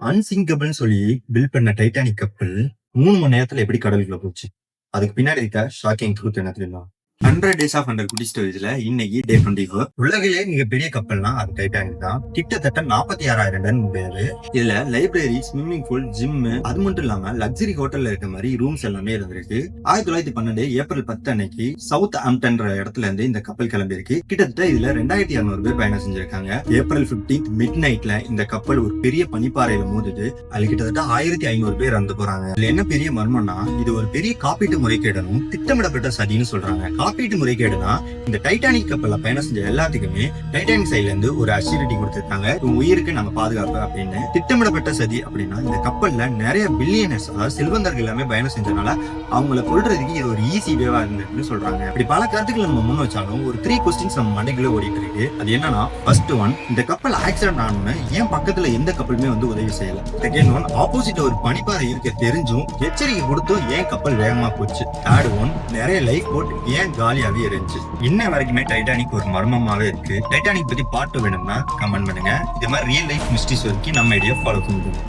அன்சிங்கபிள்னு சொல்லி பில்ட் பண்ண டைட்டானிக் கப்பல் 3 மணி நேரத்துல எப்படி கடலுக்குள்ள போச்சு? அதுக்கு பின்னாடி இருக்க ஷாக்கிங் ட்ரூத் என்ன தெரியுமா? 100 டேஸ் ஆஃப் அண்டர் குட்டி ஸ்டோரேஜ்ல இன்னைக்கு டே 24. உலகிலே மிகப்பெரிய கப்பல்னா அது டைட்டானிக் தான். கிட்டத்தட்ட 46,000 டன் பேரு. இதுல லைப்ரரி, ஸ்விம்மிங் பூல், ஜிம், அது மட்டும் இல்லாம லக்ஸரி ஹோட்டல்ல இருக்க மாதிரி ரூம்ஸ் எல்லாமே இருந்திருக்கு. 1912 ஏப்ரல் 10 அன்னைக்கு சவுத் ஆம்டன்ற இடத்துல இருந்து இந்த கப்பல் கிளம்பி இருக்கு. கிட்டத்தட்ட இதுல 2200 பேர் பயணம் செஞ்சிருக்காங்க. ஏப்ரல் 15 மிட் நைட்ல இந்த கப்பல் ஒரு பெரிய பனிப்பாறையில மோதுது. அதுல கிட்டத்தட்ட 1500 பேர் இறந்து போறாங்க. இதுல என்ன பெரிய மர்மம்னா, இது ஒரு பெரிய காப்பீட்டு முறைகேடனும் திட்டமிடப்பட்ட சதின்னு சொல்றாங்க. காப்பீட்டு முறைகேடுனா, இந்த டைட்டானிக் கப்பல்ல பயணம் செஞ்ச எல்லாத்துக்குமே டைட்டானிக் சைட்ல இருந்து ஒரு அஷ்யூரிட்டி கொடுத்திருக்காங்க, உயிருக்கு நம்ம பாதுகாப்பு அப்படின்னு. திட்டமிடப்பட்ட சதி அப்படின்னா, இந்த கப்பல்ல நிறைய பில்லியனர்ஸ், அதாவது செல்வந்தர்கள் எல்லாமே பயணம் செஞ்சனால அவங்களை கொல்றதுக்கு இது ஒரு ஈஸி வேவா இருந்ததுன்னு சொல்றாங்க. இப்படி பல கருத்துக்களை நம்ம முன் வச்சாலும் ஒரு 3 கொஸ்டின்ஸ் நம்ம மண்டைக்குள்ள ஓடிட்டு இருக்கு. அது என்னன்னா, ஃபர்ஸ்ட் ஒன், இந்த கப்பல் ஆக்சிடென்ட் ஆனோன்னு ஏன் பக்கத்துல எந்த கப்பலுமே வந்து உதவி செய்யல? செகண்ட் ஒன், ஆப்போசிட் ஒரு பனிப்பாறை இருக்க தெரிஞ்சும் எச்சரிக்கை கொடுத்தும் ஏன் கப்பல் வேகமா போச்சு? தேர்ட் ஒன், நிறைய லைஃப் போட் ஏன் காலியாவே இருந்துச்சு? இன்ன வரைக்குமே டைட்டானிக் ஒரு மர்மமாவே இருக்கு. டைட்டானிக் பத்தி பாட்டு வேணும்னா கமெண்ட் பண்ணுங்க. இது மாதிரி ரியல் லைஃப் மிஸ்ட்ரிஸ் வரைக்கும் நம்ம ஐடியா ஃபாலோ பண்ணுங்க.